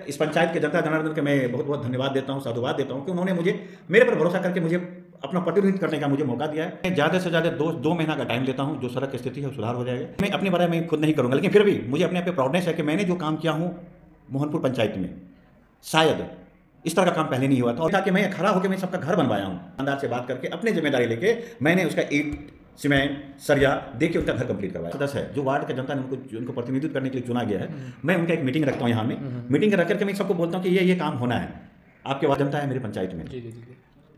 इस पंचायत के जनता जनार्दन के मैं बहुत बहुत धन्यवाद देता हूँ, साधुवाद देता हूँ कि उन्होंने मुझे मेरे पर भरोसा करके मुझे अपना प्रतिनिधित्व करने का मुझे मौका दिया है। मैं ज़्यादा से ज़्यादा दो महीना का टाइम लेता हूँ, जो सड़क की स्थिति है वो सुधार हो जाएगा। मैं अपने बारे में खुद नहीं करूँगा, लेकिन फिर भी मुझे अपने आप पे प्राउडनेस है कि मैंने जो काम किया हूँ मोहनपुर पंचायत में, शायद इस तरह का काम पहले नहीं हुआ था। और ताकि मैं खड़ा होकर मैं सबका घर बनवाया हूँ, दुकानदार से बात करके अपनी जिम्मेदारी लेके मैंने उसका ईंट सीमेंट सरिया दे के उनका घर कंप्लीट करवाया। सदस्य है जो वार्ड का जनता ने उनको प्रतिनिधित्व करने के लिए चुना गया है, मैं उनका एक मीटिंग रखता हूँ यहाँ में। मीटिंग रख करके मैं सबको बोलता हूँ कि ये काम होना है। आपके वार्ड जनता है मेरी पंचायत में,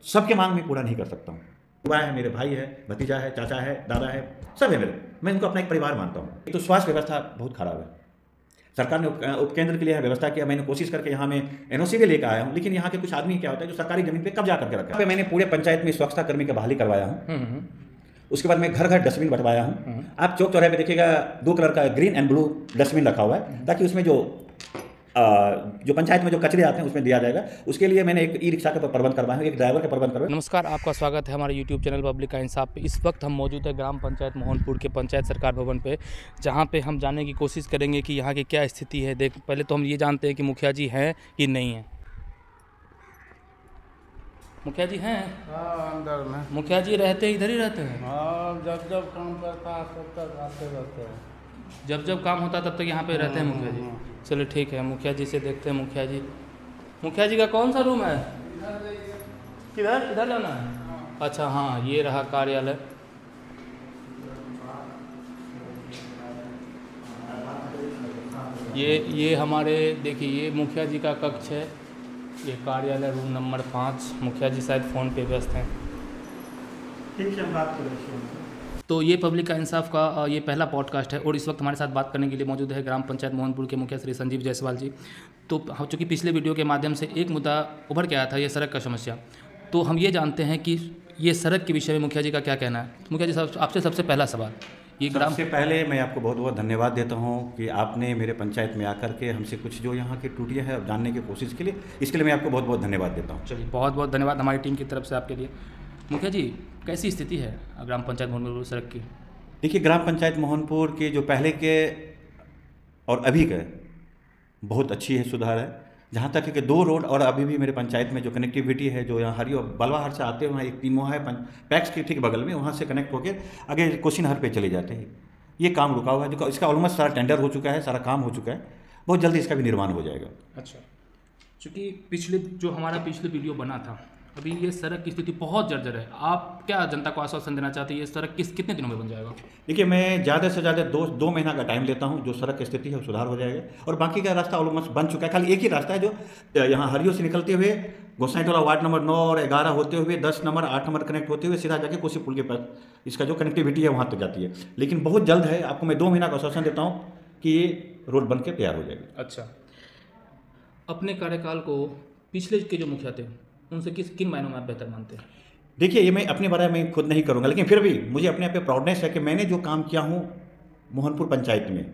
सबके मांग में पूरा नहीं कर सकता हूँ। युवा है, मेरे भाई है, भतीजा है, चाचा है, दादा है, सब है मेरे। मैं उनको अपना एक परिवार मानता हूँ। एक तो स्वास्थ्य व्यवस्था बहुत खराब है। सरकार ने उपकेंद्र के लिए व्यवस्था किया, मैंने कोशिश करके यहाँ में एनओसी भी लेकर आया हूँ, लेकिन यहाँ के कुछ आदमी क्या होता है जो सरकारी जमीन पे कब्जा करके रखा है। मैंने पूरे पंचायत में स्वच्छता कर्मी का बहाली करवाया हूँ। उसके बाद मैं घर घर डस्टबिन बंटवाया हूँ। आप चौक चौराहे पे देखिएगा 2 कलर का ग्रीन एंड ब्लू डस्टबिन रखा हुआ है, ताकि उसमें जो पंचायत में जो कचरे आते हैं उसमें दिया जाएगा। उसके लिए मैंने एक ई रिक्शा का प्रबंध करवाया है, एक ड्राइवर का प्रबंध करवाया। नमस्कार, आपका स्वागत है हमारे YouTube चैनल पब्लिक का इंसाफ पे। इस वक्त हम मौजूद है ग्राम पंचायत मोहनपुर के पंचायत सरकार भवन पे, जहां पे हम जानने की कोशिश करेंगे कि यहाँ की क्या स्थिति है। पहले तो हम ये जानते हैं कि मुखिया जी हैं कि नहीं हैं। मुखिया जी हैं? हाँ, अंदर में। मुखिया जी रहते इधर ही रहते हैं? हाँ, जब जब काम करता है तब तक आते रहते हैं। जब जब काम होता तब तक यहाँ पे रहते हैं मुखिया जी। चलो ठीक है, मुखिया जी से देखते हैं। मुखिया जी का कौन सा रूम है? किधर इधर जाना है? अच्छा हाँ, ये रहा कार्यालय। ये हमारे देखिए, ये मुखिया जी का कक्ष है। ये कार्यालय रूम नंबर 5। मुखिया जी शायद फ़ोन पे व्यस्त हैं। ठीक है, हम बात करें। तो ये पब्लिक का इंसाफ का ये पहला पॉडकास्ट है, और इस वक्त हमारे साथ बात करने के लिए मौजूद है ग्राम पंचायत मोहनपुर के मुखिया श्री संजीव जायसवाल जी। तो चूँकि पिछले वीडियो के माध्यम से एक मुद्दा उभर के आया था, ये सड़क का समस्या, तो हम ये जानते हैं कि ये सड़क के विषय में मुखिया जी का क्या कहना है। मुखिया जी, आपसे सबसे पहला सवाल, ये ग्राम सबसे पहले मैं आपको बहुत बहुत धन्यवाद देता हूँ कि आपने मेरे पंचायत में आकर के हमसे कुछ जो यहाँ की त्रुटियाँ हैं जानने की कोशिश के लिए, इसके लिए मैं आपको बहुत बहुत धन्यवाद देता हूँ। चलिए, बहुत बहुत धन्यवाद हमारी टीम की तरफ से आपके लिए। मुखिया जी, कैसी स्थिति है ग्राम पंचायत मोहनपुर सड़क की? देखिए, ग्राम पंचायत मोहनपुर के जो पहले के और अभी के बहुत अच्छी है, सुधार है। जहाँ तक है कि 2 रोड और अभी भी मेरे पंचायत में जो कनेक्टिविटी है, जो यहाँ हरियो बलवाहर से आते हैं, वहाँ एक 3 मोहा है पैक्स के ठीक बगल में, वहाँ से कनेक्ट होकर आगे कोशिनहर पे चले जाते हैं। ये काम रुका हुआ है, जो इसका ऑलमोस्ट सारा टेंडर हो चुका है, सारा काम हो चुका है। बहुत जल्दी इसका भी निर्माण हो जाएगा। अच्छा, चूँकि पिछले वीडियो बना था, अभी ये सड़क की स्थिति बहुत जर्जर है। आप क्या जनता को आश्वासन देना चाहते हैं, ये सड़क कितने दिनों में बन जाएगा? देखिए, मैं ज़्यादा से ज़्यादा दो महीना का टाइम लेता हूँ, जो सड़क की स्थिति है वो सुधार हो जाएगा। और बाकी का रास्ता ऑलमोस्ट बन चुका है। खाली एक ही रास्ता है जो यहाँ हरियो से निकलते हुए गोसाईटोला वार्ड नंबर 9 और 11 होते हुए 10 नंबर 8 नंबर कनेक्ट होते हुए सीधा जाके कोसी पुल के पास इसका जो कनेक्टिविटी है वहाँ तक जाती है। लेकिन बहुत जल्द है, आपको मैं 2 महीना का आश्वासन देता हूँ कि ये रोड बन के तैयार हो जाएगी। अच्छा, अपने कार्यकाल को पिछले के जो मुखिया थे उनसे किन मायनों में आप बेहतर मानते हैं? देखिए, ये मैं अपने बारे में खुद नहीं करूँगा, लेकिन फिर भी मुझे अपने आप पे प्राउडनेस है कि मैंने जो काम किया हूँ मोहनपुर पंचायत में,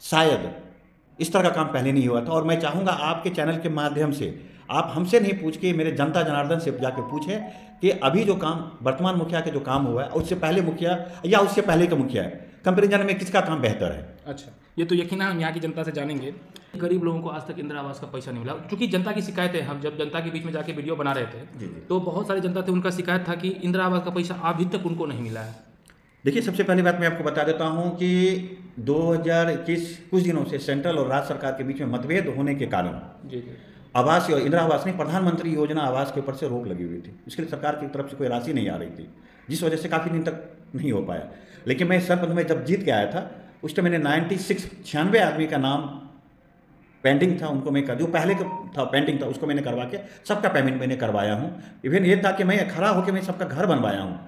शायद इस तरह का काम पहले नहीं हुआ था। और मैं चाहूँगा आपके चैनल के माध्यम से आप हमसे नहीं पूछ के मेरे जनता जनार्दन से जाके पूछें कि अभी जो काम वर्तमान मुखिया के जो काम हुआ है, उससे पहले मुखिया या उससे पहले का मुखिया है, कंपेरिजन में किसका काम बेहतर है। अच्छा, ये तो यकीनन हम यहाँ की जनता से जानेंगे। गरीब लोगों को आज तक इंदिरा आवास का पैसा नहीं मिला, क्योंकि जनता की शिकायतें, हम जब जनता के बीच में जाके वीडियो बना रहे थे तो बहुत सारे जनता थे, उनका शिकायत था कि इंदिरा आवास का पैसा अभी तक उनको नहीं मिला है। देखिए, सबसे पहली बात मैं आपको बता देता हूँ कि 2021 कुछ दिनों से सेंट्रल और राज्य सरकार के बीच में मतभेद होने के कारण आवास और इंदिरा आवास नहीं, प्रधानमंत्री योजना आवास के ऊपर से रोक लगी हुई थी। इसके लिए सरकार की तरफ से कोई राशि नहीं आ रही थी, जिस वजह से काफ़ी दिन तक नहीं हो पाया। लेकिन मैं सरपंच में जब जीत के आया था, उस टाइम मैंने 96 आदमी का नाम पेंडिंग था, उनको मैं जो पहले का था पेंडिंग था उसको मैंने करवा के सबका पेमेंट मैंने करवाया हूँ। इवन ये था कि मैं खड़ा होकर मैं सबका घर बनवाया हूँ।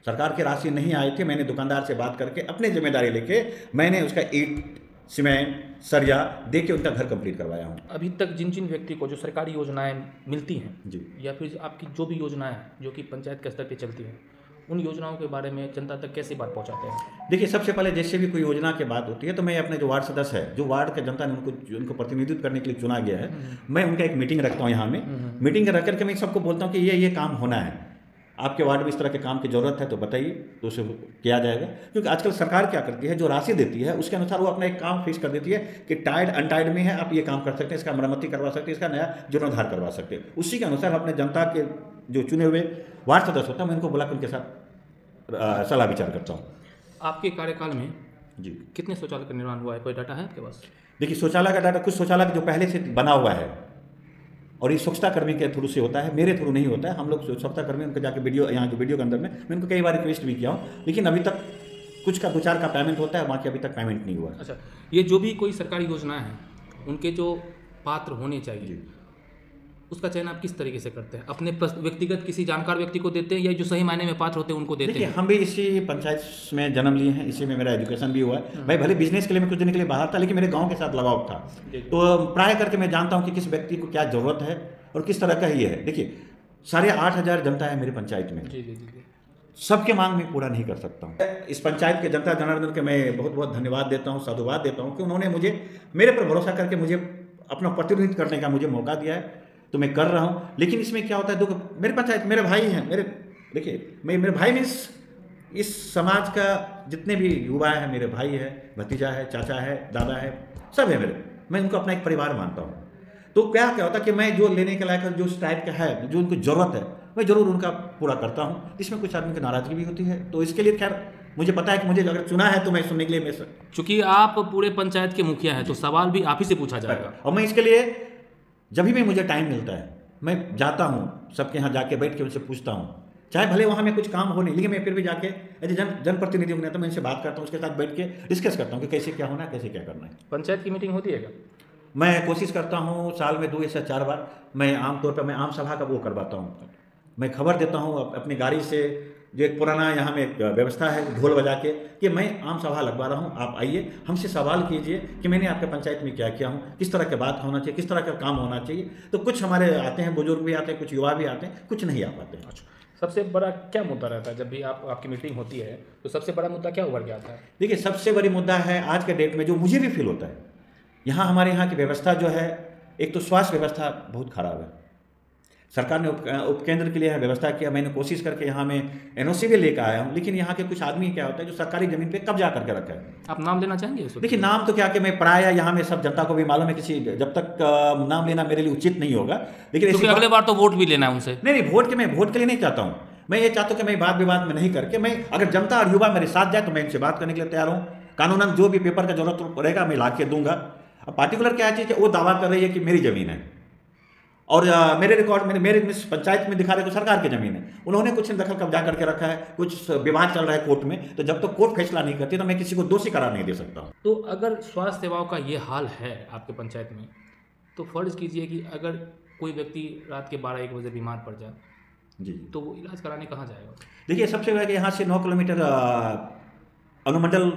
सरकार की राशि नहीं आई थी, मैंने दुकानदार से बात करके अपनी जिम्मेदारी लेके मैंने उसका ईंट सीमेंट सरिया दे के उनका घर कंप्लीट करवाया हूँ। अभी तक जिन व्यक्ति को जो सरकारी योजनाएं मिलती हैं जी, या फिर आपकी जो भी योजनाएं हैं जो कि पंचायत के स्तर पर चलती हैं, उन योजनाओं के बारे में जनता तक कैसे बात पहुंचाते हैं? देखिए, सबसे पहले जैसे भी कोई योजना की बात होती है तो मैं अपने जो वार्ड सदस्य है, जो वार्ड के जनता ने उनको प्रतिनिधित्व करने के लिए चुना गया है, मैं उनका एक मीटिंग रखता हूँ यहाँ में। मीटिंग रख करके मैं सबको बोलता हूँ कि ये काम होना है। आपके वार्ड में इस तरह के काम की ज़रूरत है तो बताइए, तो उसे किया जाएगा। क्योंकि आजकल सरकार क्या करती है, जो राशि देती है उसके अनुसार वो अपना एक काम फिक्स कर देती है कि टाइड अनटाइड में है, आप ये काम कर सकते हैं, इसका मरम्मति करवा सकते हैं, इसका नया जीर्णोद्धार करवा सकते हैं। उसी के अनुसार अपने जनता के जो चुने हुए वार्ड सदस्य होता है मैं उनको बुला कर उनके साथ सलाह विचार करता हूँ। आपके कार्यकाल में जी कितने शौचालय का निर्माण हुआ है, कोई डाटा है आपके पास? देखिए, शौचालय का डाटा, कुछ शौचालय जो पहले से बना हुआ है और ये स्वच्छता कर्मी के थ्रू से होता है, मेरे थ्रू नहीं होता है। हम लोग स्वच्छता कर्मी उनको जाके वीडियो, यहाँ जो वीडियो के अंदर में मैं उनको कई बार रिक्वेस्ट भी किया हूँ, लेकिन अभी तक कुछ का 2-4 का पेमेंट होता है, बाकी अभी तक पेमेंट नहीं हुआ। अच्छा, ये जो भी कोई सरकारी योजना है उनके जो पात्र होने चाहिए उसका चयन आप किस तरीके से करते हैं? अपने व्यक्तिगत किसी जानकार व्यक्ति को देते हैं या जो सही मायने में पात्र होते हैं उनको देते देखिए, हैं? हम भी इसी पंचायत में जन्म लिए हैं, इसी में मेरा एजुकेशन भी हुआ है। भाई भले बिजनेस के लिए मैं कुछ दिन के लिए बाहर था, लेकिन मेरे गांव के साथ लगाव था, तो प्राय करके मैं जानता हूं कि किस व्यक्ति को क्या जरूरत है और किस तरह का ये है। देखिए, 8,500 जनता है मेरी पंचायत में, सबके मांग में पूरा नहीं कर सकता हूँ। इस पंचायत के जनता जनार्दन के मैं बहुत बहुत धन्यवाद देता हूँ, साधुवाद देता हूँ कि उन्होंने मेरे पर भरोसा करके मुझे अपना प्रतिनिधित्व करने का मुझे मौका दिया है, तो मैं कर रहा हूँ। लेकिन इसमें क्या होता है, देखो मेरे पंचायत मेरे भाई हैं, देखिए मेरे भाई मीन्स इस समाज का जितने भी युवा हैं मेरे भाई है, भतीजा है, चाचा है, दादा है, सब है मेरे। मैं उनको अपना एक परिवार मानता हूँ। तो क्या होता है कि मैं जो लेने के लायक जो उस टाइप का है, जो उनको ज़रूरत है, मैं ज़रूर उनका पूरा करता हूँ। इसमें कुछ आदमी की नाराज़गी भी होती है, तो इसके लिए खैर मुझे पता है कि मुझे अगर चुना है तो मैं सुनने के लिए चूँकि आप पूरे पंचायत के मुखिया हैं तो सवाल भी आप ही से पूछा जाएगा। और मैं इसके लिए जब भी मुझे टाइम मिलता है मैं जाता हूँ, सबके यहाँ जाके बैठ के उनसे पूछता हूँ, चाहे भले वहाँ में कुछ काम हो नहीं, लेकिन मैं फिर भी जाके एज जनप्रतिनिधि हूँ तो मैं इनसे बात करता हूँ, उसके साथ बैठ के डिस्कस करता हूँ कि कैसे क्या होना है, कैसे क्या करना है। पंचायत की मीटिंग होती है क्या? मैं कोशिश करता हूँ साल में 2 से 4 बार। मैं आमतौर पर मैं आम सभा का वो करवाता हूँ, मैं खबर देता हूँ अपनी गाड़ी से, जो एक पुराना यहाँ में एक व्यवस्था है ढोल बजा के कि मैं आम सभा लगवा रहा हूँ, आप आइए, हमसे सवाल कीजिए कि मैंने आपके पंचायत में क्या किया हूँ, किस तरह की बात होना चाहिए, किस तरह का काम होना चाहिए। तो कुछ हमारे आते हैं, बुजुर्ग भी आते हैं, कुछ युवा भी आते हैं, कुछ नहीं आ पाते हैं। अच्छा, सबसे बड़ा क्या मुद्दा रहता है जब भी आपकी मीटिंग होती है, तो सबसे बड़ा मुद्दा क्या उभर के आता है? देखिए, सबसे बड़ी मुद्दा है आज के डेट में जो मुझे भी फील होता है, यहाँ हमारे यहाँ की व्यवस्था जो है, एक तो स्वास्थ्य व्यवस्था बहुत खराब है। सरकार ने उपकेंद्र के लिए व्यवस्था किया, मैंने कोशिश करके यहाँ में NOC भी लेकर आया हूँ, लेकिन यहाँ के कुछ आदमी क्या होता है जो सरकारी जमीन पे कब्जा करके रखा है। आप नाम लेना चाहेंगे? देखिए, नाम तो क्या कि मैं प्राय यहाँ में सब जनता को भी मालूम है, किसी जब तक नाम लेना मेरे लिए उचित नहीं होगा, लेकिन अगले बार तो वोट भी लेना है उनसे। नहीं, मैं वोट के लिए नहीं चाहता हूँ। मैं ये चाहता हूँ कि मैं वाद विवाद में नहीं करके, मैं अगर जनता और युवा मेरे साथ जाए तो मैं इनसे बात करने के लिए तैयार हूँ। कानूनन जो भी पेपर का जरूरत रहेगा मैं ला के दूंगा। अब पार्टिकुलर क्या चीज़ है, वो दावा कर रही है कि मेरी ज़मीन है और मेरे रिकॉर्ड में मेरे पंचायत में दिखा रहे तो सरकार की ज़मीन है। उन्होंने कुछ दखल कब्जा करके रखा है, कुछ विवाद चल रहा है कोर्ट में, तो जब तक कोर्ट फैसला नहीं करती तो मैं किसी को दोषी करार नहीं दे सकता हूँ। तो अगर स्वास्थ्य सेवाओं का ये हाल है आपके पंचायत में, तो फर्ज कीजिए कि अगर कोई व्यक्ति रात के 12-1 बजे बीमार पड़ जाए जी, तो वो इलाज कराने कहाँ जाएगा? देखिए, सबसे पहले यहाँ से 9 किलोमीटर अनुमंडल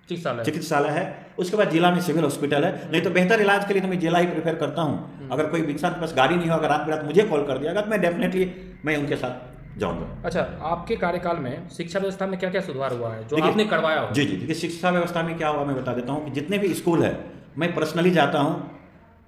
चिकित्सालय है, उसके बाद जिला में सिविल हॉस्पिटल है। नहीं तो बेहतर इलाज के लिए तो मैं जिला ही प्रेफर करता हूँ। अगर कोई इंसान के पास गाड़ी नहीं हो, अगर रात बिरात मुझे कॉल कर दिया तो मैं डेफिनेटली मैं उनके साथ जाऊँगा। अच्छा, आपके कार्यकाल में शिक्षा व्यवस्था में क्या क्या सुधार हुआ है जो आपने करवाया हो? जी, देखिए, शिक्षा व्यवस्था में क्या हुआ मैं बता देता हूँ कि जितने भी स्कूल है मैं पर्सनली जाता हूँ,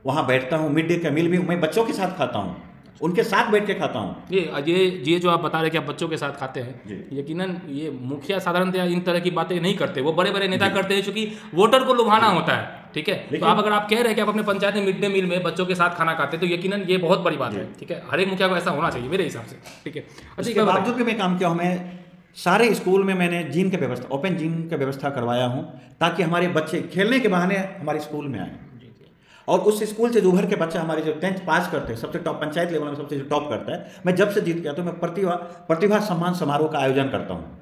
वहाँ बैठता हूँ, मिड डे का मील भी मैं बच्चों के साथ खाता हूँ, उनके साथ बैठ के खाता हूँ। ये जो आप बता रहे कि आप बच्चों के साथ खाते हैं, यकीनन ये मुखिया साधारणतः इन तरह की बातें नहीं करते, वो बड़े बड़े नेता करते हैं क्योंकि वोटर को लुभाना होता है। ठीक है, तो अगर आप कह रहे हैं कि आप अपने पंचायत में मिड डे मील में बच्चों के साथ खाना खाते हैं तो यकीनन ये बहुत बड़ी बात है। ठीक है, हर एक मुखिया को ऐसा होना चाहिए मेरे हिसाब से। ठीक है, इसके बावजूद भी मैं काम किया हूँ, मैं सारे स्कूल में मैंने जिम की व्यवस्था, ओपन जिम की व्यवस्था करवाया हूँ ताकि हमारे बच्चे खेलने के बहाने हमारे स्कूल में आए। और उस स्कूल से जो उभर के बच्चे हमारे जो 10th पास करते हैं, सबसे टॉप पंचायत लेवल में सबसे जो टॉप करता है, मैं जब से जीत गया तो मैं प्रतिभा सम्मान समारोह का आयोजन करता हूँ।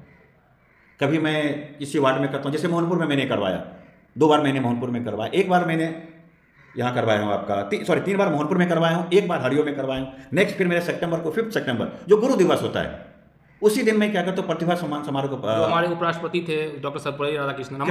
कभी मैं किसी वार्ड में करता हूँ, जैसे मोहनपुर में मैंने करवाया, 2 बार मैंने मोहनपुर में करवाया, 1 बार मैंने यहाँ करवाया हूँ आपका 3 बार मोहनपुर में करवाया हूँ, 1 बार हरियो में करवाया हूँ। नेक्स्ट फिर मेरे 5 सितंबर जो गुरु दिवस होता है, उसी दिन मैं क्या करता हूँ प्रतिभा सम्मान समारोह को, हमारे उपराष्ट्रपति थे डॉक्टर सर्वपल्ली राधाकृष्णन,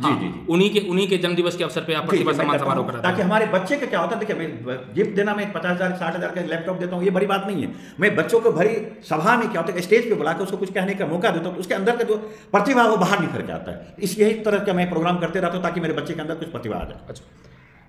जी, उन्हीं के जन्म दिवस के अवसर पे आप प्रतिभा सम्मान समारोह कराते हैं ताकि हमारे बच्चे का क्या होता है। देखिए, मैं गिफ्ट देना, मैं 50,000 60,000 का लैपटॉप देता हूँ, ये बड़ी बात नहीं है। मैं बच्चों को भरी सभा में क्या होता है, स्टेज पे बुलाकर उसको कुछ कहने का मौका देता हूँ, उसके अंदर का जो प्रतिभा वो बाहर निकल के आता है। यही तरह का मैं प्रोग्राम करते रहता हूँ ताकि मेरे बच्चे के अंदर कुछ प्रतिभा आ जाए। अच्छा,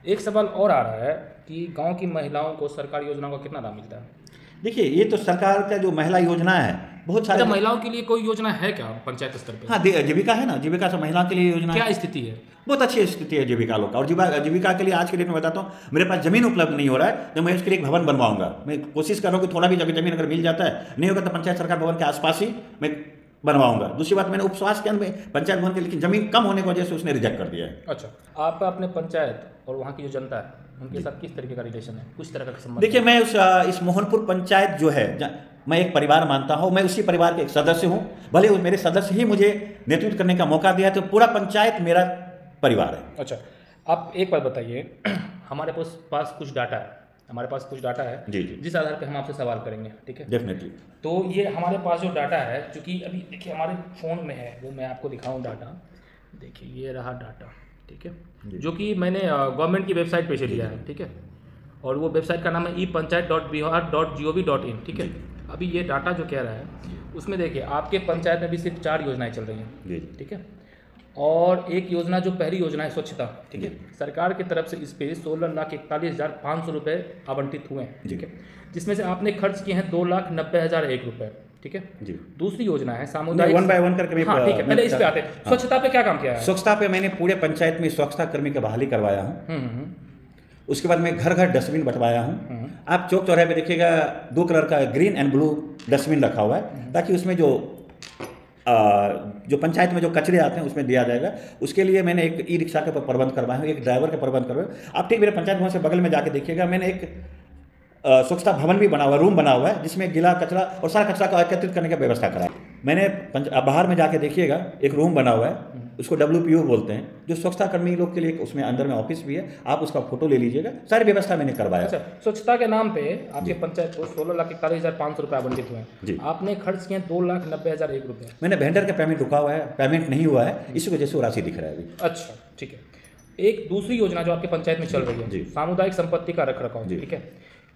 एक सवाल और आ रहा है कि गाँव की महिलाओं को सरकारी योजनाओं का कितना लाभ मिलता है? देखिए, ये तो सरकार का जो महिला योजना है बहुत सारे। अच्छा, महिलाओं के लिए कोई योजना है क्या पंचायत स्तर पे? हाँ, जीविका है ना, जीविका से महिलाओं के लिए योजना है। क्या स्थिति है? बहुत अच्छी स्थिति है जीविका लोग का। और जीविका के लिए आज के डेट में बताता हूँ, मेरे पास जमीन उपलब्ध नहीं हो रहा है, तो मैं उसके लिए एक भवन बनवाऊंगा। मैं कोशिश कर रहा हूँ कि थोड़ा भी जमीन अगर मिल जाता है, नहीं होगा तो पंचायत सरकार भवन के आसपास ही मैं बनवाऊंगा। दूसरी बात, मैंने उपस्वास्थ्य केंद्र में पंचायत भवन के, लेकिन जमीन कम होने की वजह से उसने रिजेक्ट कर दिया है। अच्छा, आपका अपने पंचायत और वहाँ की जो जनता है उनके साथ किस तरीके का रिलेशन है, कुछ तरह का संबंध? देखिए, मैं इस मोहनपुर पंचायत जो है, मैं एक परिवार मानता हूँ, मैं उसी परिवार के एक सदस्य हूँ। भले वो मेरे सदस्य ही मुझे नेतृत्व करने का मौका दिया, तो पूरा पंचायत मेरा परिवार है। अच्छा, आप एक बात बताइए, हमारे पास कुछ डाटा है, हमारे पास कुछ डाटा है जी जी, जिस आधार पे हम आपसे सवाल करेंगे, ठीक है? डेफिनेटली। तो ये हमारे पास जो डाटा है, चूँकि अभी देखिए हमारे फ़ोन में है, वो मैं आपको दिखाऊं डाटा। देखिए ये रहा डाटा, ठीक है, जो कि मैंने गवर्नमेंट की वेबसाइट पे से लिया है, ठीक है, और वो वेबसाइट का नाम है epanchayat.bihar.gov.in, ठीक है। अभी ये डाटा जो कह रहा है उसमें देखिए आपके पंचायत में भी सिर्फ 4 योजनाएं चल रही हैं, ठीक है, और एक योजना जो पहली योजना है स्वच्छता, ठीक है, सरकार की तरफ से इस पे 16,41,500 रुपये आवंटित हुए हैं, ठीक है, जिसमें से आपने खर्च किए हैं 2,90,001 रुपये, ठीक है जी। दूसरी योजना है सामुदायिक, 1 बाय 1 करके। हाँ, ठीक है, पहले इस पे आते हैं। स्वच्छता पे क्या काम किया है? स्वच्छता पे मैंने पूरे पंचायत में स्वच्छता कर्मी की बहाली करवाया हूँ। उसके बाद मैं घर घर डस्टबिन बंटवाया हूँ। आप चौक चौराहे पे देखिएगा 2 कलर का ग्रीन एंड ब्लू डस्टबिन रखा हुआ है, ताकि उसमें जो पंचायत में जो कचरे आते हैं उसमें दिया जाएगा। उसके लिए मैंने एक ई रिक्शा का प्रबंध करवाया हूँ, एक ड्राइवर का प्रबंध करवाया। आप ठीक मेरे पंचायत भवन से बगल में जाके देखिएगा, मैंने एक स्वच्छता भवन भी बना हुआ, रूम बना हुआ है, जिसमें गीला कचरा और सारा कचरा को एकत्रित करने की व्यवस्था करा है मैंने। बाहर में जाके देखिएगा, एक रूम बना हुआ है, उसको WPO बोलते हैं, जो स्वच्छता कर्मी लोग के लिए, उसमें अंदर में ऑफिस भी है, आप उसका फोटो ले लीजिएगा। सारी व्यवस्था मैंने करवाया। अच्छा, स्वच्छता के नाम पे आपके पंचायत को 16,41,500 रुपये आवंटित हुए हैं, आपने खर्च किए 2,90,001 रुपये। मैंने वेंडर का पेमेंट रुका हुआ है, पेमेंट नहीं हुआ है, इसी वजह से वो राशि दिख रहा है अभी। अच्छा, ठीक है। एक दूसरी योजना जो आपके पंचायत में चल रही है, सामुदायिक संपत्ति का रख रखाव, ठीक है,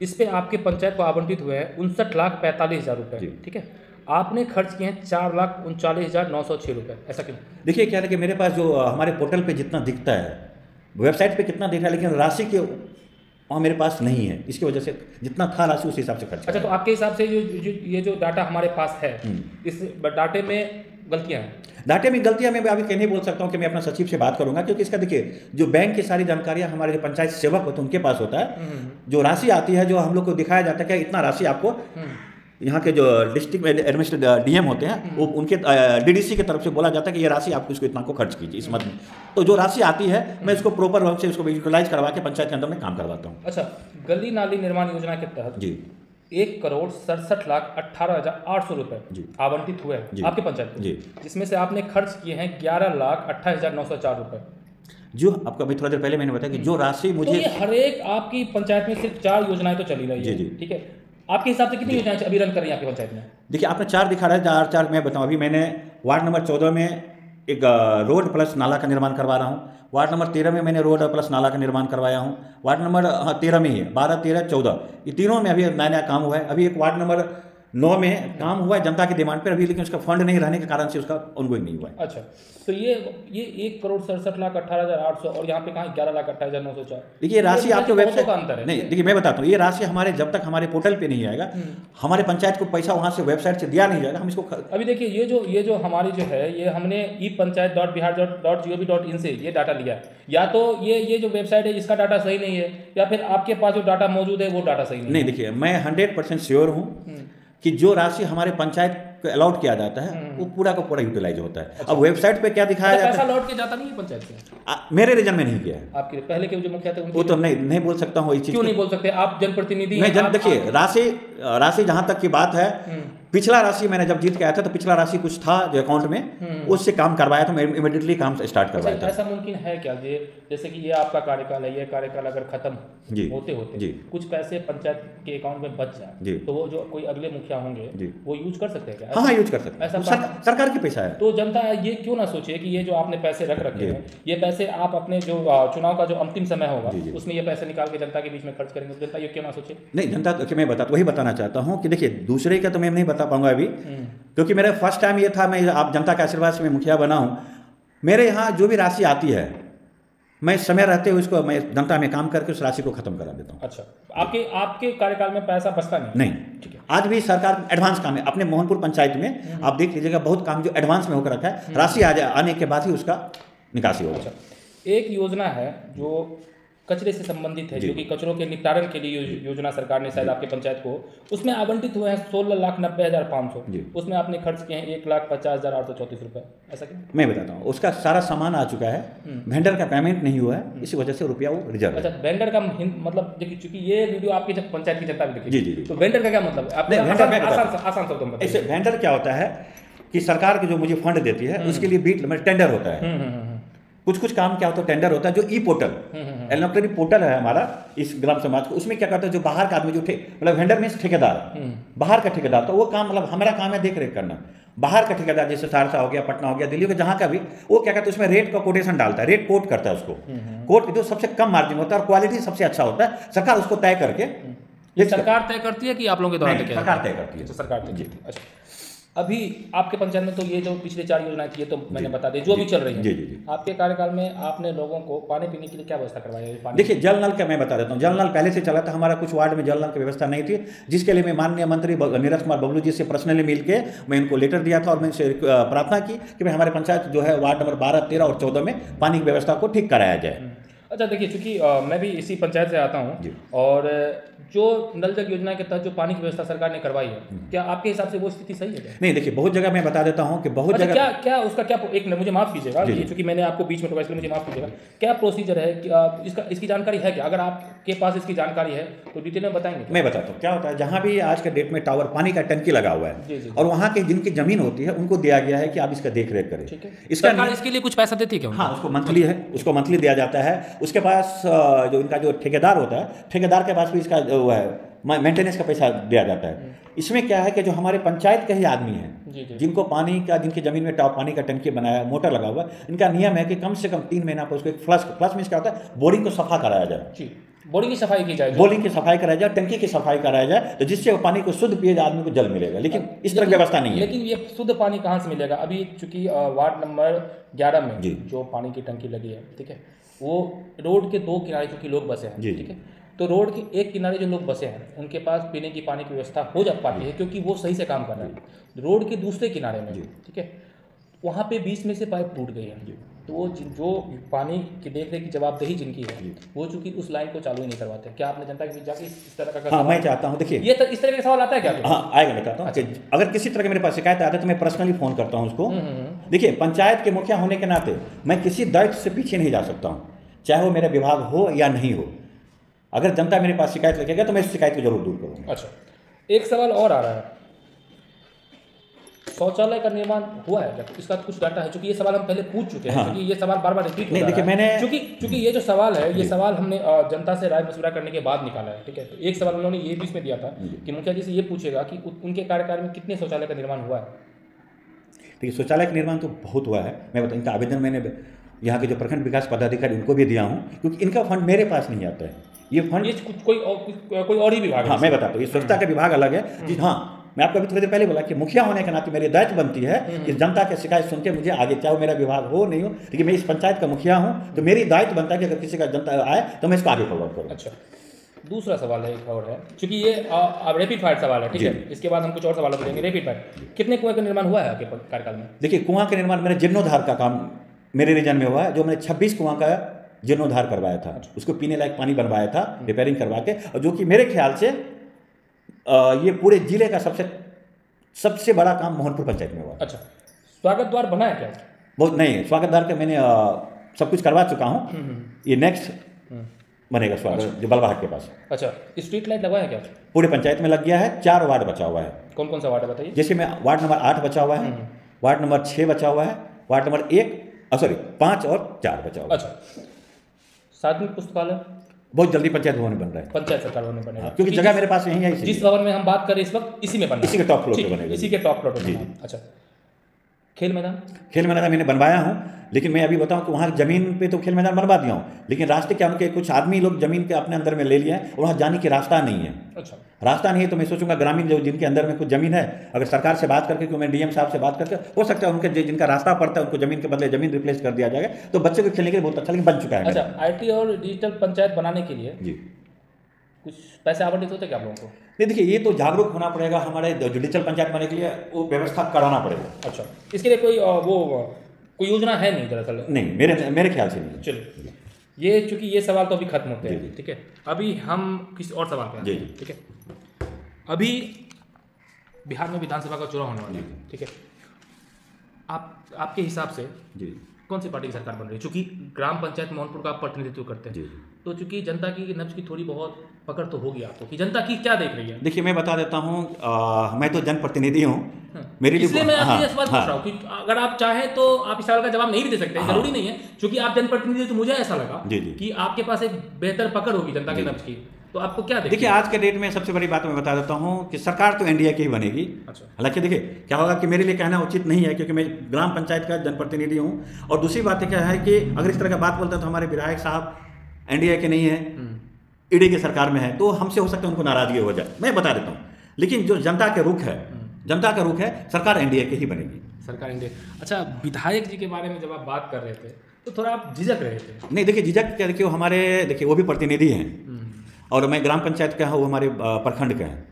इस पे आपके पंचायत को आवंटित हुए हैं 59,45,000 रुपये, ठीक है, आपने खर्च किए हैं 4,39,906 रुपये। ऐसा क्यों? देखिए क्या है कि मेरे पास जो हमारे पोर्टल पे जितना दिखता है, वेबसाइट पे कितना दिख रहा है, लेकिन राशि के वहाँ मेरे पास नहीं है, इसकी वजह से जितना था राशि उस हिसाब से खर्च। अच्छा, तो आपके हिसाब से ये जो डाटा हमारे पास है, इस डाटे में गलतियाँ हैं? डाटे में गलतियां मैं अभी नहीं बोल सकता हूं कि मैं अपना सचिव से बात करूंगा, क्योंकि इसका देखिए जो बैंक की सारी जानकारियां हमारे जो पंचायत सेवक होते हैं उनके पास होता है। जो राशि आती है, जो हम लोग को दिखाया जाता है कि इतना राशि आपको, यहाँ के जो डिस्ट्रिक्ट एडमिनिस्ट्रेटिव DM होते हैं, वो उनके DDC की तरफ से बोला जाता है कि ये राशि आप इसको इतना को खर्च कीजिए इस मद में। तो जो राशि आती है मैं इसको प्रॉपर रूप से उसको यूटिलाइज करवा के पंचायत के अंदर में काम करवाता हूँ। अच्छा, गली नाली निर्माण योजना के तहत जी 1,67,18,800 रुपये आवंटित हुए हैं आपके पंचायत को, जिसमें से आपने खर्च किए हैं 11,28,904 रुपये। जो आपको अभी थोड़ा देर पहले मैंने बताया कि जो राशि मुझे, तो ये हर एक आपकी पंचायत में सिर्फ 4 योजनाएं तो चली रही है, ठीक है, आपके हिसाब से कितनी योजनाएं अभी रन कर रही है आपकी पंचायत में? देखिए आपने 4 दिखा रहा है, 4 मैं बताऊँ। अभी मैंने वार्ड नंबर 14 में एक रोड प्लस नाला का निर्माण करवा रहा हूँ। वार्ड नंबर 13 में मैंने रोड प्लस नाला का निर्माण करवाया हूँ। वार्ड नंबर 13 में ही है, 12, 13, 14 ये तीनों में अभी नया काम हुआ है। अभी एक वार्ड नंबर 9 में काम हुआ है जनता की डिमांड पर अभी, लेकिन उसका फंड नहीं रहने के कारण से उसका ऑनगोइंग नहीं हुआ है। अच्छा, तो ये 1,67,18,800 और यहाँ पे कहाँ 11,28,904। देखिए राशि आपके वेबसाइट का अंतर है। नहीं, देखिए मैं बताता हूँ, ये राशि हमारे जब तक हमारे पोर्टल पे नहीं आएगा, हमारे पंचायत को पैसा वहाँ से वेबसाइट से दिया नहीं जाएगा, हम इसको अभी देखिए ये जो हमारी जो है, ये हमने epanchayat.bihar.gov.in से ये डाटा लिया है। या तो ये जो वेबसाइट है इसका डाटा सही नहीं है, या फिर आपके पास जो डाटा मौजूद है वो डाटा सही नहीं है। देखिए मैं 100% श्योर हूँ कि जो राशि हमारे पंचायत को अलॉट किया जाता है वो पूरा का पूरा यूटिलाइज होता है। अच्छा। अब वेबसाइट पे क्या दिखाया जाता है, पैसा लौट के जाता नहीं है पंचायत से? मेरे रीजन में नहीं किया है। आपके पहले के जो मुखिया थे वो तो नहीं बोल सकता हूँ। क्यों नहीं बोल सकते? आप जनप्रतिनिधि हैं। देखिए राशि जहां तक की बात है, पिछला राशि मैंने जब जीत के आया था तो पिछला राशि कुछ था जो अकाउंट में, उससे काम करवाया था, मैं इमीडिएटली काम स्टार्ट करवाया था। ऐसा मुमकिन है क्या जैसे कि ये आपका कार्यकाल है, ये कार्यकाल अगर खत्म होते कुछ पैसे पंचायत के अकाउंट में बच जाए, तो वो जो कोई अगले मुखिया होंगे वो यूज कर सकते हैं क्या? हाँ, यूज कर सकते हैं, सरकार की पैसा है। तो जनता ये क्यों ना सोचे कि ये जो आपने पैसे रख रखे हैं, ये पैसे आप अपने जो चुनाव का जो अंतिम समय होगा उसमें ये पैसे निकाल के जनता के बीच में खर्च करेंगे, जनता ये क्यों ना सोचे? नहीं, जनता मैं वही बताना चाहता हूँ कि देखिए दूसरे का तो मैं नहीं बता पाऊंगा अभी, क्योंकि मेरा फर्स्ट टाइम ये था, मैं आप जनता के आशीर्वाद से मैं मुखिया बना हूँ। मेरे यहाँ जो भी राशि आती है मैं समय रहते हुए उसको मैं जनता में काम करके उस राशि को खत्म करा देता हूँ। अच्छा, आपके कार्यकाल में पैसा बचता नहीं? नहीं। ठीक है। आज भी सरकार एडवांस काम है अपने मोहनपुर पंचायत में, आप देख लीजिएगा बहुत काम जो एडवांस में होकर रखा है, राशि आने के बाद ही उसका निकासी होगा। अच्छा, एक योजना है जो कचरे से संबंधित है, जो कि कचरों के निपटारण के लिए योजना सरकार ने शायद आपके पंचायत को, उसमें आवंटित हुए हैं 16,90,500, उसमें आपने खर्च किए हैं 1,50,834 रुपये, ऐसा क्यों? मैं बताता हूँ, उसका सारा सामान आ चुका है, वेंडर का पेमेंट नहीं हुआ है, इसी वजह से रुपया वो रिजर्व है। अच्छा, वेंडर का मतलब देखिए, चूंकि ये वीडियो आपकी जब पंचायत की जनता भी जी, देखी, जी। तो वेंडर का क्या मतलब है? आसान शब्दों में ऐसे वेंडर क्या होता है कि सरकार की जो मुझे फंड देती है उसके लिए बीट मतलब टेंडर होता है, कुछ काम क्या होता है, टेंडर होता है, जो ई पोर्टल इलेक्ट्रॉनिक पोर्टल है हमारा इस ग्राम समाज को, उसमें क्या करता है जो बाहर का आदमी जो मतलब वेंडर में ठेकेदार, बाहर का ठेकेदार, तो वो काम मतलब हमारा काम है देख रेख करना। बाहर का ठेकेदार जैसे सहरसा हो गया, पटना हो गया, दिल्ली हो गया, जहाँ का भी, वो क्या करता है उसमें रेट का कोटेशन डालता है, रेट कोट करता है उसको, कोट जो सबसे कम मार्जिन होता है और क्वालिटी सबसे अच्छा होता है, सरकार उसको तय करके, ये सरकार तय करती है कि आप लोगों के द्वारा तय? सरकार तय करती है। सरकार तय करती है। अच्छा, अभी आपके पंचायत में तो ये जो पिछले 4 योजनाएं थी, ये तो मैंने बता दी जो अभी चल रही है। जी। आपके कार्यकाल में आपने लोगों को पानी पीने के लिए क्या व्यवस्था करवाई है? देखिए, जल नल का मैं बता देता हूँ, जल नल पहले से चला था, हमारा कुछ वार्ड में जल नल की व्यवस्था नहीं थी, जिसके लिए मैं माननीय मंत्री नीरज कुमार बबलू जी से पर्सनली मिल के मैं इनको लेटर दिया था और मैं इनसे प्रार्थना की कि भाई हमारे पंचायत जो है वार्ड नंबर 12, 13 और 14 में पानी की व्यवस्था को ठीक कराया जाए। अच्छा, देखिए, चूंकि मैं भी इसी पंचायत से आता हूँ और जो नल जल योजना के तहत जो पानी की व्यवस्था सरकार ने करवाई है, क्या आपके हिसाब से वो स्थिति सही है? नहीं, देखिए, बहुत जगह मैं बता देता हूँ कि बहुत अच्छा, जगह क्या उसका क्या एक मुझे माफ़ कीजिएगा, क्योंकि मैंने आपको बीच में टोका, इसलिए मुझे माफ़ कीजिएगा, क्या प्रोसीजर है इसकी जानकारी है क्या? अगर आपके पास इसकी जानकारी है तो डिटेल में बताएंगे। मैं बताता हूँ क्या होता है, जहाँ भी आज के डेट में टावर पानी का टंकी लगा हुआ है और वहाँ के जिनकी जमीन होती है उनको दिया गया है कि आप इसका देख रेख करें। ठीक है, इसका सरकार इसके लिए कुछ पैसा देती है क्या? हाँ, उसको मंथली है, उसको मंथली दिया जाता है। उसके पास जो इनका जो ठेकेदार होता है, ठेकेदार के पास भी इसका वो है मेंटेनेंस का पैसा दिया जाता है। इसमें क्या है कि जो हमारे पंचायत के ही आदमी हैं जिनको पानी का, जिनकी जमीन में पानी का टंकी बनाया, मोटर लगा हुआ, इनका नियम है कि कम से कम 3 महीना पर उसको एक फ्लश में क्या होता है, बोरिंग को सफा कराया जाए, बोरिंग की सफाई की जाए, बोरिंग की सफाई कराया जाए, टंकी की सफाई कराया जाए, तो जिससे वो पानी को शुद्ध पिए आदमी को जल मिलेगा। लेकिन इस तरह की व्यवस्था नहीं है। लेकिन ये शुद्ध पानी कहाँ से मिलेगा? अभी चूंकि वार्ड नंबर 11 में जो पानी की टंकी लगी है, ठीक है, वो रोड के 2 किनारे चूंकि लोग बसे हैं, ठीक है, तो रोड के एक किनारे जो लोग बसे हैं उनके पास पीने की पानी की व्यवस्था हो जा पाती है क्योंकि वो सही से काम कर रहे हैं। रोड के दूसरे किनारे में, ठीक है, वहाँ पे बीच में से पाइप टूट गई है, तो वो जो पानी की देख रेख की जवाबदेही जिनकी है, वो चूंकि उस लाइन को चालू ही नहीं करवाते। क्या आपने जनता के बीच जाके इस तरह का? हाँ, मैं चाहता हूँ, देखिए, ये इस तरह का सवाल आता है क्या? हाँ, आएगा, बताता हूँ। अगर किसी तरह के मेरे पास शिकायत आता है तो मैं पर्सनली फोन करता हूँ उसको। देखिए, पंचायत के मुखिया होने के नाते मैं किसी दायित्व से पीछे नहीं जा सकता हूँ, चाहे वो मेरा विभाग हो या नहीं हो। अगर जनता मेरे पास शिकायत लगेगा तो मैं इस शिकायत को जरूर दूर करूँगा। अच्छा, एक सवाल और आ रहा है, शौचालय का निर्माण हुआ है क्या? इसका कुछ डाटा है? क्योंकि ये सवाल हम पहले पूछ चुके हैं, क्योंकि ये सवाल बार बार रिपीट हो रहा है। देखिए, मैंने क्योंकि ये जो सवाल है, ये सवाल हमने जनता से राय मशवरा करने के बाद निकाला है, ठीक है। तो एक सवाल उन्होंने ये भी इसमें दिया था कि मुखिया जी से ये पूछेगा कि उनके कार्यकाल में कितने शौचालय का निर्माण हुआ है। देखिए, शौचालय का निर्माण तो बहुत हुआ है। मैं बताऊँ, इनका आवेदन मैंने यहाँ के जो प्रखंड विकास पदाधिकारी उनको भी दिया हूँ, क्योंकि इनका फंड मेरे पास नहीं आता है। ये फंड कोई और ही विभाग है। हाँ, मैं बताता हूँ, ये स्वच्छता का विभाग अलग है जी। हाँ, मैं आपको अभी थोड़ी देर पहले बोला कि मुखिया होने के नाते मेरी दायित्व बनती है कि जनता की शिकायत सुन के मुझे आगे, चाहे मेरा विभाग हो नहीं हो, लेकिन मैं इस पंचायत का मुखिया हूँ, तो मेरी दायित्व बनता है कि अगर किसी का जनता आए तो मैं इसको आगे फॉरवर्ड करूँ। अच्छा, दूसरा सवाल है, एक और है, क्योंकि ये रैपिड फायर सवाल है, ठीक है, इसके बाद हम कुछ और सवाल करेंगे। रैपिड फायर, कितने कुएं का निर्माण हुआ है आपके कार्यकाल में? देखिए, कुआं का निर्माण मैंने जीर्णोद्धार का काम मेरे रीजन में हुआ है, जो मैंने 26 कुआं का जीर्णोद्धार करवाया था। उसको पीने लायक पानी बनवाया था, रिपेयरिंग करवा के, और जो कि मेरे ख्याल से ये पूरे जिले का सबसे बड़ा काम मोहनपुर पंचायत में हुआ। अच्छा, स्वागत द्वार बना है क्या? बहुत नहीं, स्वागत द्वार का मैंने सब कुछ करवा चुका हूँ। ये नेक्स्ट बनेगा स्वागत, जो बलवाहट के पास। अच्छा, स्ट्रीट लाइट लगवाया क्या? पूरे पंचायत में लग गया है। 4 वार्ड बचा हुआ है। कौन कौन सा वार्ड है बताइए? जैसे मैं वार्ड नंबर 8 बचा हुआ है, वार्ड नंबर 6 बचा हुआ है, वार्ड नंबर 5 और 4 बचा हुआ है। अच्छा, सार्वजनिक पुस्तकालय बहुत जल्दी पंचायत भवन बन रहा है, पंचायत सरकार भवन में बनेगा, क्योंकि जगह मेरे पास यही है। जिस भवन में हम बात कर रहे हैं इस वक्त, इसी में बनना है, इसी के टॉप फ्लोर पे बनेगा, इसी के टॉप फ्लोर पे। अच्छा, खेल मैदान मैंने बनवाया हूँ, लेकिन मैं अभी बताऊँ कि वहाँ ज़मीन पे तो खेल मैदान बनवा दिया हूँ, लेकिन रास्ते क्या, उनके कुछ आदमी लोग ज़मीन के अपने अंदर में ले लिया है और वहाँ जाने की रास्ता नहीं है। अच्छा, रास्ता नहीं है, तो मैं सोचूंगा ग्रामीण जो जिनके अंदर में कुछ ज़मीन है, अगर सरकार से बात करके, मैं डीएम साहब से बात करके, हो सकता है उनके जिनका रास्ता पड़ता है उनको ज़मीन के बदले ज़मीन रिप्लेस कर दिया जाएगा, तो बच्चे को खेलने के लिए बहुत अच्छा बन चुका है। अच्छा, IT और डिजिटल पंचायत बनाने के लिए जी कुछ पैसे आवंटित होते क्या आप लोगों को? नहीं देखिए, ये तो जागरूक होना पड़ेगा, हमारे जो डिजिटल पंचायत बनने के लिए वो व्यवस्था कराना पड़ेगा। अच्छा, इसके लिए कोई योजना है नहीं दरअसल? नहीं, मेरे ख्याल से नहीं। चलिए, ये चूंकि ये सवाल तो अभी खत्म होते जी, हैं, जी। ठीक है। अभी हम किसी और सवाल पे आते जी, हैं, जी। ठीक है। अभी बिहार में विधानसभा का चुनाव होने वाला है, ठीक है। आपके हिसाब से जी कौन सी पार्टी की सरकार बन रही है? चूंकि ग्राम पंचायत मोहनपुर का आप प्रतिनिधित्व करते हैं, जी। तो चूंकि जनता की नब्ज की थोड़ी बहुत पकड़ तो होगी आपको कि जनता की क्या देख रही है। देखिए, मैं बता देता हूँ, मैं तो जनप्रतिनिधि हूँ। मेरे लिए इसलिए मैं आपसे ये सवाल पूछ हाँ, रहा हूँ कि अगर आप चाहें तो आप इस सवाल का जवाब नहीं भी दे सकते, जरूरी नहीं है। क्योंकि आप जनप्रतिनिधि, तो मुझे ऐसा लगा जी, जी। कि आपके पास एक बेहतर पकड़ होगी जनता की नब्ज की, तो आपको क्या देखिए, आज के डेट में सबसे बड़ी बात मैं बता देता हूँ कि सरकार तो एनडीए की ही बनेगी। अच्छा। हालांकि देखिए क्या होगा कि मेरे लिए कहना उचित नहीं है, क्योंकि मैं ग्राम पंचायत का जनप्रतिनिधि हूँ। और दूसरी बात क्या है कि अगर इस तरह का बात बोलते हैं तो हमारे विधायक साहब एनडीए के नहीं है, ईडी की सरकार में है, तो हमसे हो सकता है उनको नाराजगी हो जाए, मैं बता देता हूँ। लेकिन जो जनता का रुख है, सरकार एनडीए की ही बनेगी। सरकार एनडीए। अच्छा, विधायक जी के बारे में जब आप बात कर रहे थे तो थोड़ा आप झिझक रहे थे। नहीं देखिए, झिझक क्या, देखिए वो भी प्रतिनिधि हैं और मैं ग्राम पंचायत का हूँ, वो हमारे प्रखंड का है।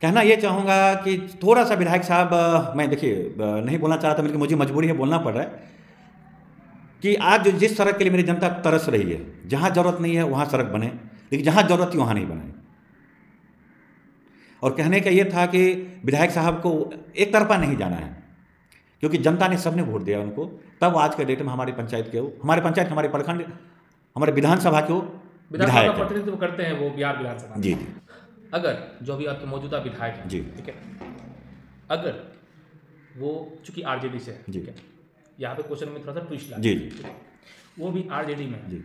कहना ये चाहूँगा कि थोड़ा सा विधायक साहब, मैं देखिए नहीं बोलना चाहता, लेकिन मुझे मजबूरी है, बोलना पड़ रहा है कि आज जो जिस सड़क के लिए मेरी जनता तरस रही है, जहाँ ज़रूरत नहीं है वहाँ सड़क बने, लेकिन जहाँ ज़रूरत थी वहाँ नहीं बने। और कहने का ये था कि विधायक साहब को एक तरफा नहीं जाना है, क्योंकि जनता ने सबने वोट दिया उनको, तब आज के डेट में हमारी पंचायत के हमारे प्रखंड, हमारे विधानसभा के विधायक का प्रतिनिधित्व करते हैं, वो बिहार विधानसभा। जी। अगर जो भी आपके मौजूदा विधायक हैं, जी। ठीक है, अगर वो चूंकि आरजेडी से है, जी। ठीक है, यहाँ पे क्वेश्चन में थोड़ा सा ट्विस्ट ला, जी। वो भी आरजेडी में है, जी।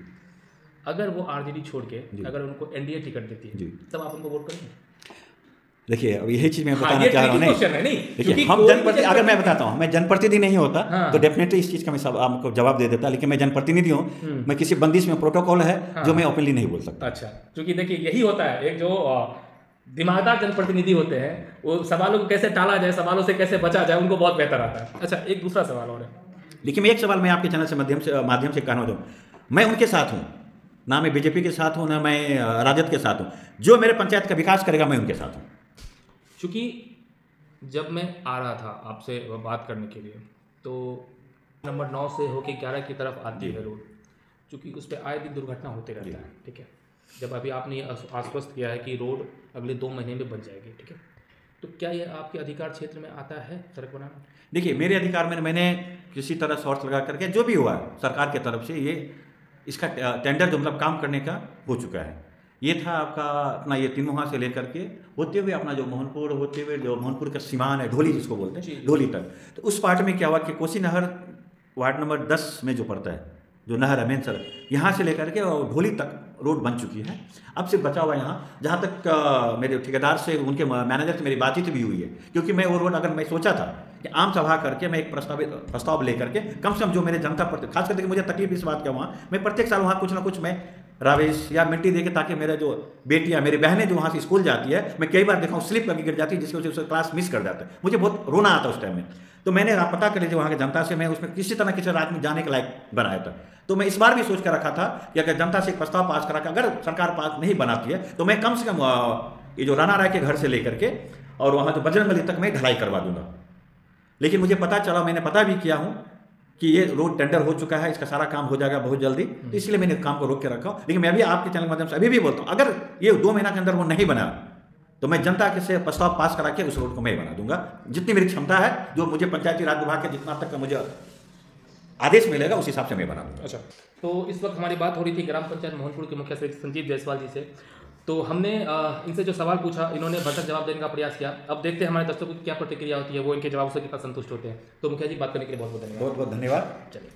अगर वो आरजेडी छोड़ के अगर उनको एनडीए टिकट देती है, जी। तब आप उनको वोट करेंगे? देखिए, अब यही चीज़ मैं हाँ, बताना ये चाह रहा हूँ। क्वेश्चन है, नहीं देखिए, हम जनप्रतिनिधि, अगर मैं बताता हूँ, मैं जनप्रतिनिधि नहीं होता हाँ। तो डेफिनेटली इस चीज़ का मैं सब आपको जवाब दे देता, लेकिन मैं जनप्रतिनिधि हूँ। मैं किसी बंदिश में प्रोटोकॉल है जो मैं ओपनली नहीं बोल सकता। अच्छा, क्योंकि देखिए यही होता है, एक जो दिमागदार जनप्रतिनिधि होते हैं, वो सवालों को कैसे टाला जाए, सवालों से कैसे बचा जाए, उनको बहुत बेहतर आता है। अच्छा, एक दूसरा सवाल और है। लेकिन मैं एक सवाल मैं आपके चैनल से माध्यम से कहना चाहूँ, मैं उनके साथ हूँ, ना मैं बीजेपी के साथ हूँ, ना मैं राजद के साथ हूँ। जो मेरे पंचायत का विकास करेगा, मैं उनके साथ हूँ। क्योंकि जब मैं आ रहा था आपसे बात करने के लिए, तो नंबर 9 से होके 11 की तरफ आती है रोड, क्योंकि उस पर आए दिन दुर्घटना होते रहता है, ठीक है। जब अभी आपने ये आश्वस्त किया है कि रोड अगले 2 महीने में बन जाएगी, ठीक है, तो क्या ये आपके अधिकार क्षेत्र में आता है सड़क बनाना? देखिए, मेरे अधिकार में मैंने किसी तरह शॉर्ट लगा करके जो भी हुआ सरकार की तरफ से, ये इसका टेंडर जो मतलब काम करने का हो चुका है। ये था आपका अपना ये तीनों से लेकर के होते हुए अपना जो मोहनपुर होते हुए जो मोहनपुर का सीमान है, ढोली जिसको बोलते हैं, ढोली तक। तो उस पार्ट में क्या हुआ कि कोसी नहर वार्ड नंबर 10 में जो पड़ता है, जो नहर है मेन सड़क, यहाँ से लेकर के और ढोली तक रोड बन चुकी है। अब सिर्फ बचा हुआ यहाँ, जहाँ तक मेरे ठेकेदार से, उनके मैनेजर से मेरी बातचीत भी हुई है, क्योंकि मैं वो रोड, अगर मैं सोचा था कि आम सभा करके मैं एक प्रस्ताव लेकर के कम से कम जो मेरे जनता पर, खास करके मुझे तकलीफ इस बात का, वहाँ मैं प्रत्येक साल वहाँ कुछ ना कुछ मैं रावेश या मिट्टी देके, ताकि मेरा जो बेटियाँ, मेरी बहनें जो वहाँ से स्कूल जाती है, मैं कई बार देखा हूँ स्लिप करके गिर जाती है, जिसकी वजह से क्लास मिस कर जाता है। मुझे बहुत रोना आता उस टाइम में। तो मैंने पता कर लीजिए वहाँ की जनता से, मैं उसमें किसी तरह किसी रात में जाने के लायक बनाया था। तो मैं इस बार भी सोच कर रखा था कि अगर जनता से एक प्रस्ताव पास करा, अगर सरकार पास नहीं बनाती है तो मैं कम से कम ये जो राणा राय के घर से लेकर के और वहाँ जो बजरंगबली तक मैं ढलाई करवा दूंगा। लेकिन मुझे पता चला, मैंने पता भी किया हूँ कि ये रोड टेंडर हो चुका है, इसका सारा काम हो जाएगा बहुत जल्दी, तो इसलिए मैंने काम को रोक के रखा हूँ। लेकिन मैं अभी आपके चैनल के माध्यम से अभी भी बोलता हूँ, अगर ये 2 महीना के अंदर वो नहीं बना तो मैं जनता के से प्रस्ताव पास करा के उस रोड को मैं बना दूंगा। जितनी मेरी क्षमता है, जो मुझे पंचायती राज विभाग के जितना तक का मुझे आदेश मिलेगा, उस हिसाब से मैं बना दूंगा। अच्छा, तो इस वक्त हमारी बात हो रही थी ग्राम पंचायत मोहनपुर के मुखिया श्री संजीव जायसवाल जी से। तो हमने इनसे जो सवाल पूछा, इन्होंने भरसक जवाब देने का प्रयास किया। अब देखते हैं हमारे दर्शकों की क्या प्रतिक्रिया होती है, वो इनके जवाब से कितना संतुष्ट होते हैं। तो मुखिया जी, बात करने के लिए बहुत बहुत धन्यवाद। बहुत बहुत धन्यवाद। चलिए।